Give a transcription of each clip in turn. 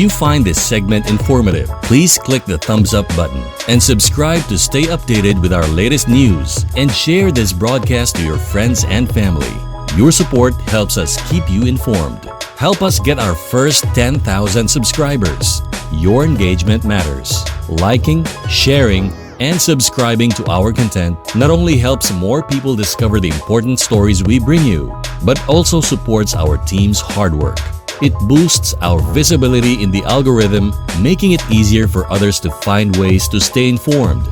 you find this segment informative, please click the thumbs up button and subscribe to stay updated with our latest news, and share this broadcast to your friends and family. Your support helps us keep you informed. Help us get our first 10,000 subscribers. Your engagement matters. Liking, sharing, and subscribing to our content not only helps more people discover the important stories we bring you, but also supports our team's hard work. It boosts our visibility in the algorithm, making it easier for others to find ways to stay informed.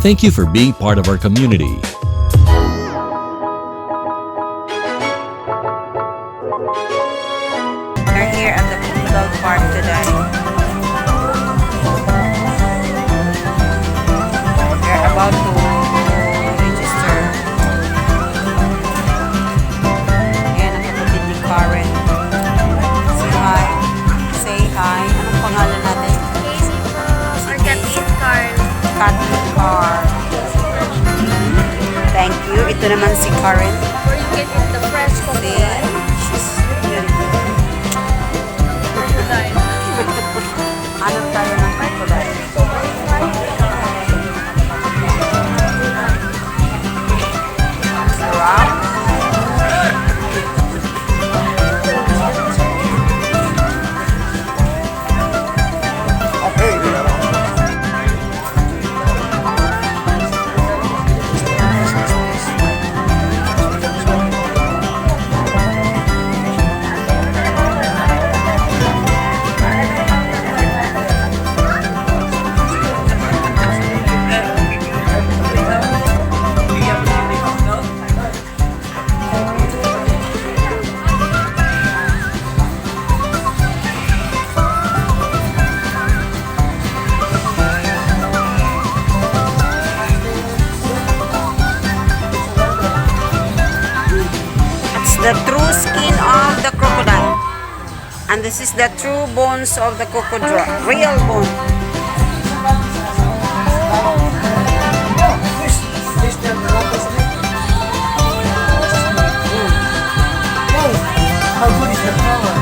Thank you for being part of our community. We're here at the Crocodile Park today. We're about to register. Ayan ang kapatid ni Karen. Say hi. Say hi. Anong pangalan natin? Or Katin Carl. Katin Carl. Thank you. Ito naman si Karen. Where you can eat the fresh crocodile. She's beautiful. Crocodile. Ano tayo ng crocodile? Sarap. The true skin of the crocodile, and this is the true bones of the crocodile, real bone. How good is the flower?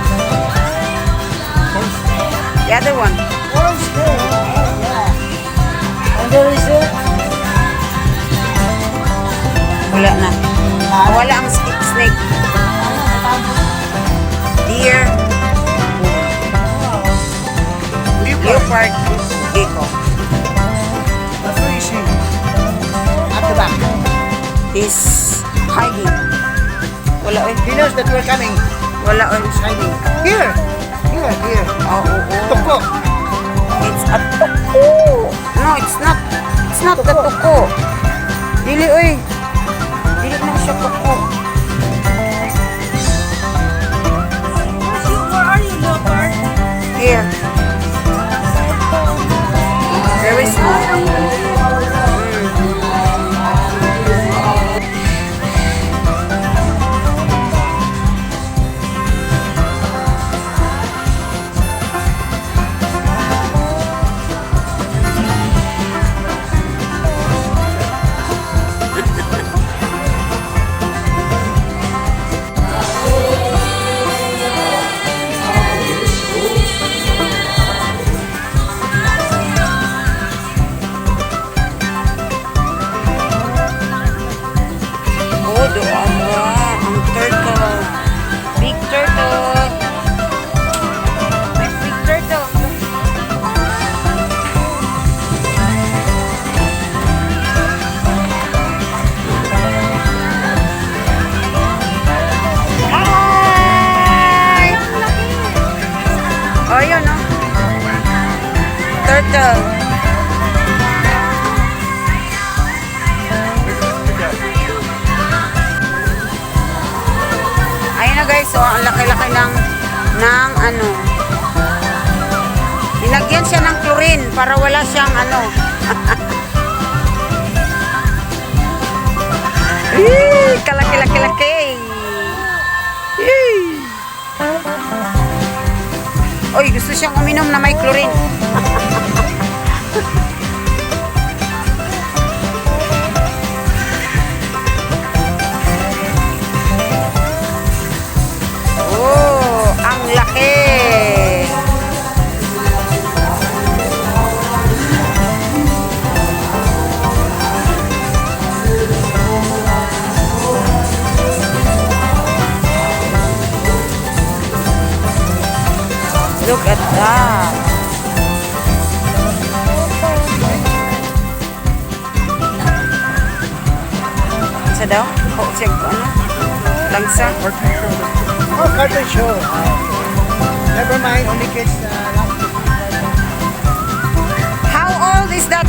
The other one, Orange there. Yeah. And there is it. wala na. Wala ang snake. Deer, leopard, gecko. That's where is she? At the back. He's hiding. Wala oy. He knows that we're coming. Wala oy. He's hiding. Here. Here. Here. Oh, oh, oh. Toko. It's a tuko. No, it's not. It's not the tuko. Dili oy. Dili na siya tuko. Where are you, leopard? Here. Very small. Ang turtle. Big turtle. Nice big turtle. Hi! Oh, yun, no? Turtle. Ayun na guys, so ang laki-laki ng ano. Nilagyan siya ng chlorine para wala siyang ano. Kalaki-laki-laki. Oy, gusto siyang uminom na may chlorine. Oh, ang laki. at that. Sa daw? O, check ko ano? Langsa? Oh, cartoon show. Never mind, only kids How old is that?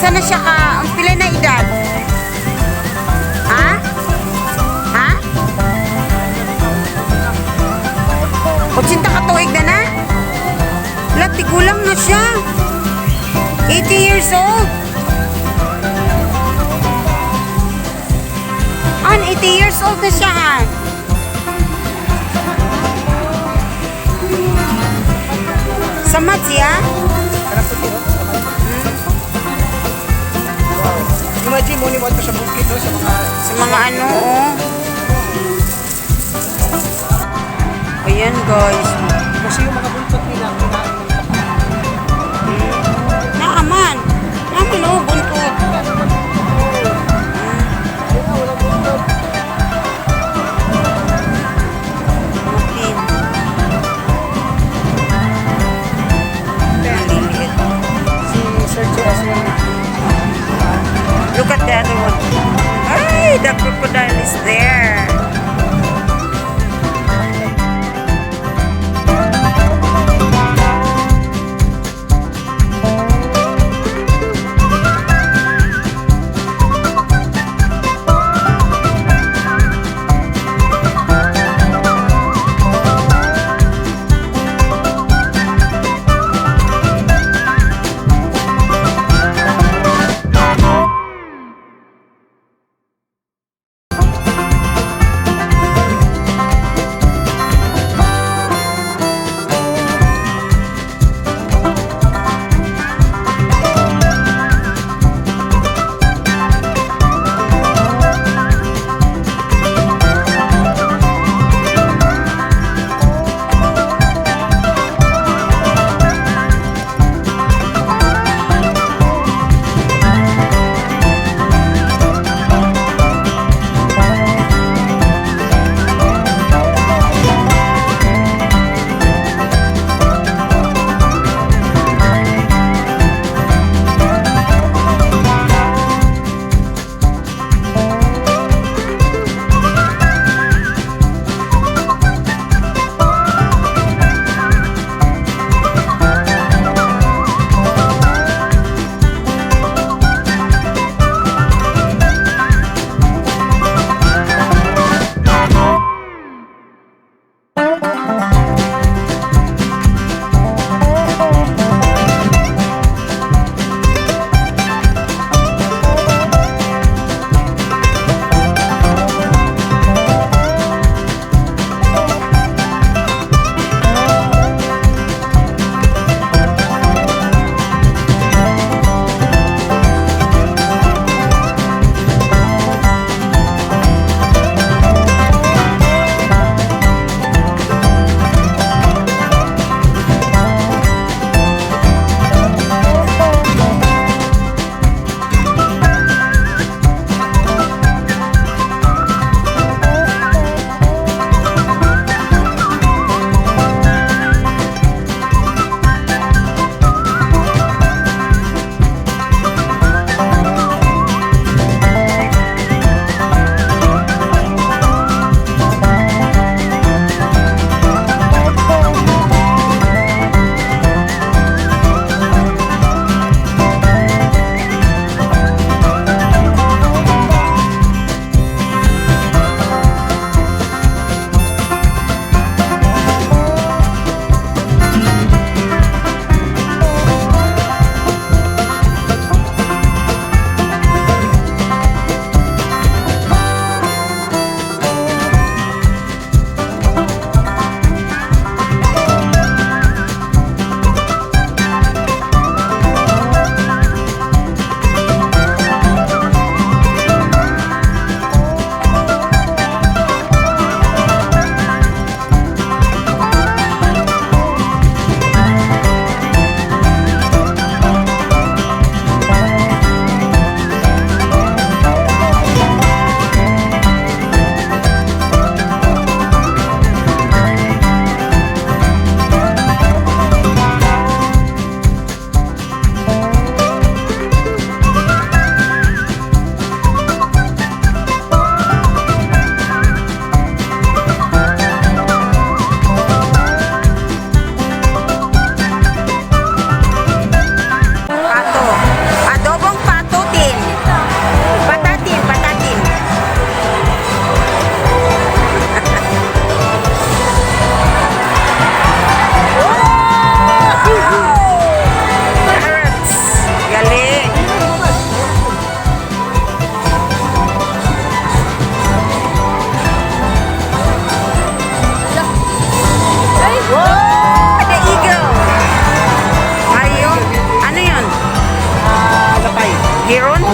Saan na siya ka? Ang pila na edad? Ha? Ha? 80 ka tuig na na? Lati gulang na siya. 80 years old. An 80 years old na siya, An. Samat siya? Imagine mo ni mo sa bukid, no? Sa mga ano, oh. Ayan, guys. Kasi yung mga buntot nila, kinain ng Naaman. Naaman, oh, buntot. Okay. Maliliit. si Sir Chess. Look at the other one. Ay, the crocodile is there.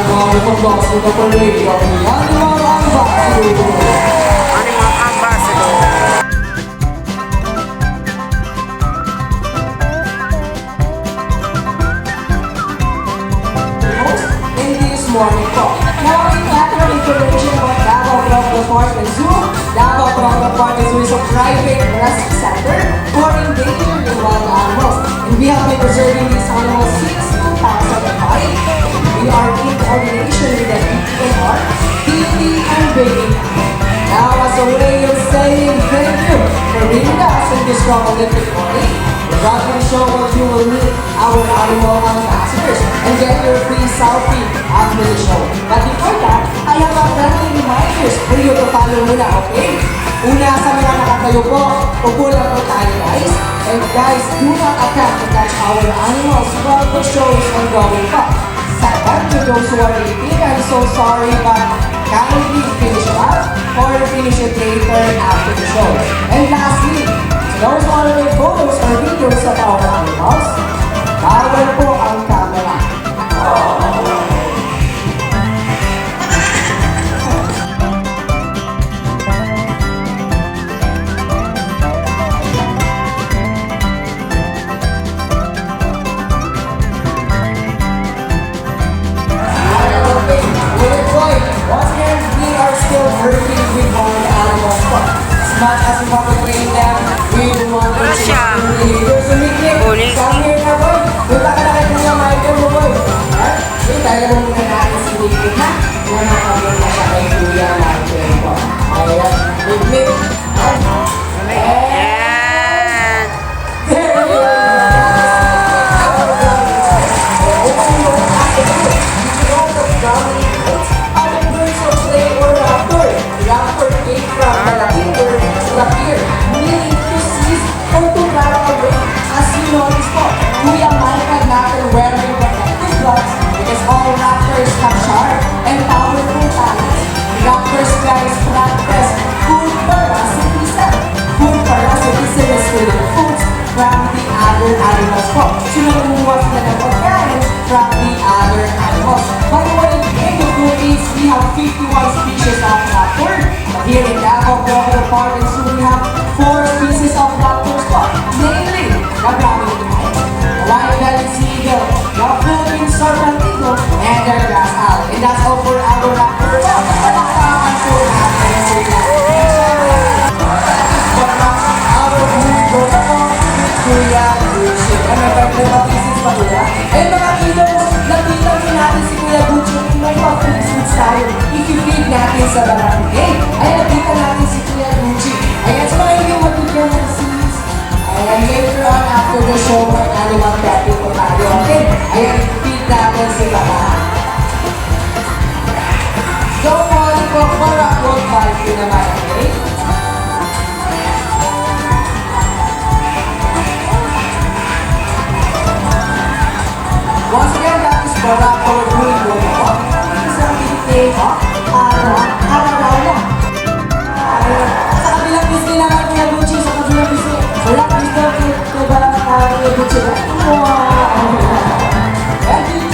mga pagbawas ng kapalig, ang animal ambassador. Animal ambassador. In this morning po. Now, in matter of information about Davao Crocodile Park and Zoo, Davao Crocodile Park and Zoo is a private rescue center for endangered and wild animals. And we have been preserving these animals since 2005. We are in coordination with the PPNR, DD, and Baby. Now, as a way of saying thank you for being us in this Olympic morning, we're going to show what you will meet our animal ambassadors and get your free selfie after the show. But before that, I have a friendly reminders for you to follow muna, okay? Una sa mga nakatayo po, upo lang po tayo guys. And guys, do not attempt to catch our animals while the show is ongoing pa. Second, to those who are eating, I'm so sorry but kindly finish up or finish it later after the show. And lastly, to those who want to make photos or videos of our animals, bawal po ang camera. Once again, we are still working with our animals. As much as we want to train them, we don't want to change their behavior. So we can come here na boy. Punta ka na kayo mga Michael mo boy. Okay, tayo mo muna natin si Nicky ha. Nakakabot na siya kay Kuya Michael po. Ayan, Nick. Yan. There you go. Raptor came from the Latin word rapir, meaning to seize or to grab away. As you notice po, Kuya Michael natin wearing protective gloves because all raptors have sharp and powerful talents. Raptors guys practice food parasitism. Food parasitism is stealing foods from the other animals po. So nangunguha sila ng pagkain from the other animals. By the way, in the Philippines, we have 51 species of raptor. Here in Davao Crocodile Park and Zoo, we have 4 species of raptors po. Namely, the Brahmin kite, the white-bellied seagull, the Philippine serpent eagle, and the grass owl. And that's all for our raptors. Palakpakan po natin sila. Our movie goes on with Kuya Gucci. And may birthday pieces pa nila. And mga kiddos, nakita rin natin si Kuya Gucci may pag-foods tayo. I-feed natin sa barangay. Ay, nakita natin si Kuya Gucci. Ayan, so mga hindi mag-feed ng seeds. Ayan, later on after the show, may animal therapy po tayo. Okay? Ayan, i-feed natin si Baba. So, mga po, para road bike yun naman, okay? Once again, that is para our movie go po. Isang pinitay po. Araw na. Sa kabilang Disney naman Kuya Gucci, sa kabilang Disney. Wala ka Disney kay Kuya Gucci na. Wow! And did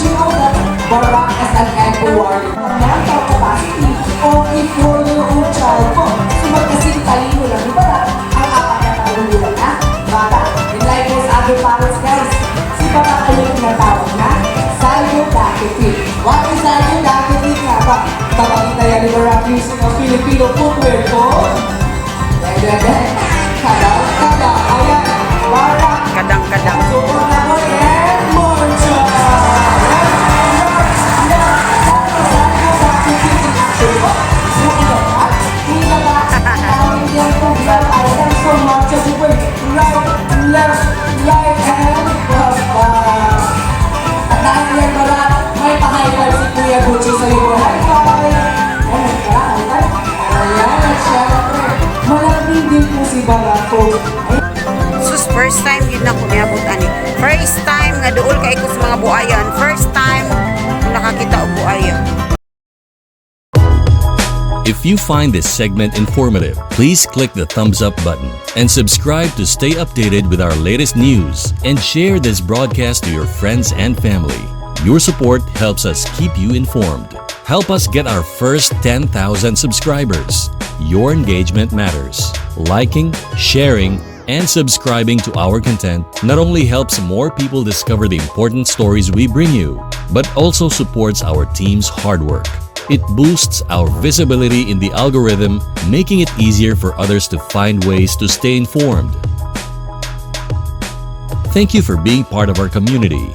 you know that Barak is an eco warning? Mental capacity o i-4-year-old child po. So magkasing talino lang ni Barak ang apat na talululan na bata. And like those other parents guys, si Barak ay yung tinatawag na Psychodactyl. What is Psychodactyl nga ba? Kapakita yan ni Barak using a Filipino footwear ko. Kadang-kada. Ayan, Barak. Kadang-kadang. Suot na ko and Moncha. So much as you wait, right, left, right, and baba. At dahil yan pala, may pa-high-five si Kuya Gucci sa iyo. High-five! Ayan, at syempre, malapit din po si Barato. Sus, first time yun na kung niabot ani. First time nga dool kay ko sa mga buayan. First time kung nakakita og buaya. If you find this segment informative, please click the thumbs up button and subscribe to stay updated with our latest news and share this broadcast to your friends and family. Your support helps us keep you informed. Help us get our first 10,000 subscribers. Your engagement matters. Liking, sharing, and subscribing to our content not only helps more people discover the important stories we bring you, but also supports our team's hard work. It boosts our visibility in the algorithm, making it easier for others to find ways to stay informed. Thank you for being part of our community.